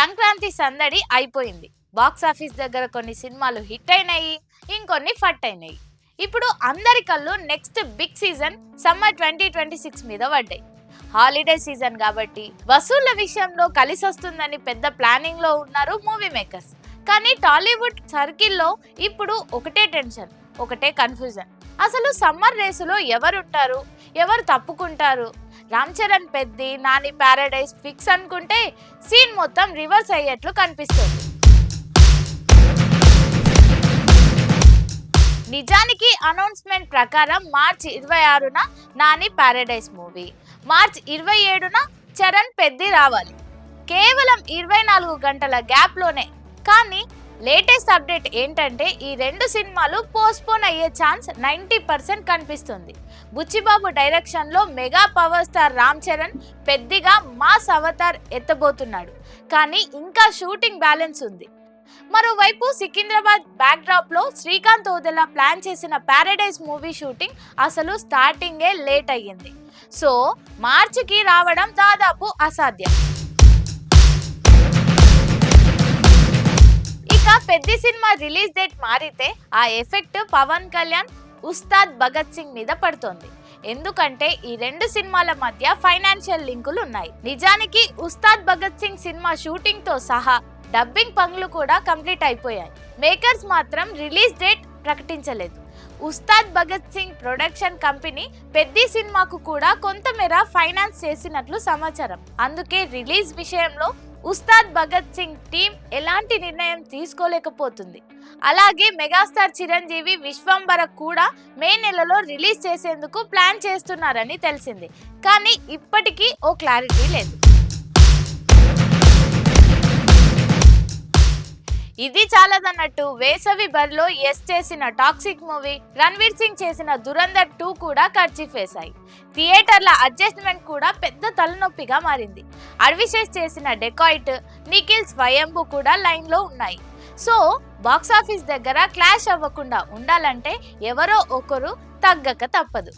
సంక్రాంతి సందడి అయిపోయింది. Box office దగ్గర కొన్ని సినిమాలు హిట్ అయినాయి, ఇంకొన్ని ఫట్ అయినాయి. ఇప్పుడు అందరి కళ్ళు నెక్స్ట్ బిగ్ సీజన్ సమ్మర్ 2026 మీద పడ్డాయి. హాలిడే సీజన్ కాబట్టి వసూళ్ల విషయంలో కలిసి వస్తుందని పెద్ద ప్లానింగ్ లో ఉన్నారు మూవీ మేకర్స్. కానీ టాలీవుడ్ సర్కిల్లో ఇప్పుడు ఒకటే టెన్షన్, ఒకటే కన్ఫ్యూజన్. అసలు సమ్మర్ రేసులో ఎవరుంటారు, ఎవరు తప్పుకుంటారు? రామ్ చరణ్ పెద్ది, నాని ప్యారడైజ్ ఫిక్స్ అనుకుంటే సీన్ మొత్తం రివర్స్ అయ్యేట్లు కనిపిస్తుంది. నిజానికి అనౌన్స్మెంట్ ప్రకారం మార్చి 26న నాని ప్యారడైజ్ మూవీ, మార్చి 27న చరణ్ పెద్ది రావాలి. కేవలం 24 గంటల గ్యాప్ లోనే. కానీ లేటెస్ట్ అప్డేట్ ఏంటంటే ఈ రెండు సినిమాలు పోస్ట్పోన్ అయ్యే ఛాన్స్ 90% కనిపిస్తుంది. బుచ్చిబాబు డైరెక్షన్ లో mega power star Ram Charan పెద్దిగా మాస్ అవతార్ ఎత్తబోతున్నాడు. కానీ ఇంకా షూటింగ్ బ్యాలెన్స్ ఉంది. మరోవైపు సికింద్రాబాద్ బ్యాక్ డ్రాప్ లో శ్రీకాంత్ ఓదెలా ప్లాన్ చేసిన ప్యారడైజ్ మూవీ షూటింగ్ అసలు స్టార్టింగే లేట్ అయ్యింది. సో మార్చికి రావడం దాదాపు అసాధ్యం. ఇక పెద్ద సినిమా రిలీజ్ డేట్ మారితే ఆ ఎఫెక్ట్ పవన్ కళ్యాణ్ ఉస్తాద్ భగత్ సింగ్ మీద పడుతోంది. ఎందుకంటే ఈ రెండు సినిమాల మధ్య ఫైనాన్షియల్ లింకులు ఉన్నాయి. నిజానికి ఉస్తాద్ భగత్ సింగ్ సినిమా షూటింగ్ తో సహా డబ్బింగ్ పనులు కూడా కంప్లీట్ అయిపోయాయి. మేకర్స్ మాత్రం రిలీజ్ డేట్ ప్రకటించలేదు. ఉస్తాద్ భగత్ సింగ్ ప్రొడక్షన్ కంపెనీ పెద్ద సినిమాకు కూడా కొంతమేర ఫైనాన్స్ చేసినట్లు సమాచారం. అందుకే రిలీజ్ విషయంలో ఉస్తాద్ భగత్ సింగ్ టీం ఎలాంటి నిర్ణయం తీసుకోలేకపోతుంది. అలాగే మెగాస్టార్ చిరంజీవి విశ్వంబర కూడా మే నెలలో రిలీజ్ చేసేందుకు ప్లాన్ చేస్తున్నారని తెలిసింది. కానీ ఇప్పటికీ ఓ క్లారిటీ లేదు. ఇది చాలదన్నట్టు వేసవి బరిలో ఎస్ చేసిన టాక్సిక్ మూవీ, రణ్వీర్ సింగ్ చేసిన దురంధర్ 2 కూడా కర్చీఫ్ వేశాయి. థియేటర్ల అడ్జస్ట్మెంట్ కూడా పెద్ద తలనొప్పిగా మారింది. అడ్విశేష్ చేసిన డెకాయిట్, నిఖిల్ స్వయంభూ కూడా లైన్ లో ఉన్నాయి. సో బాక్సాఫీస్ దగ్గర క్లాష్ అవ్వకుండా ఉండాలంటే ఎవరో ఒకరు తగ్గక తప్పదు.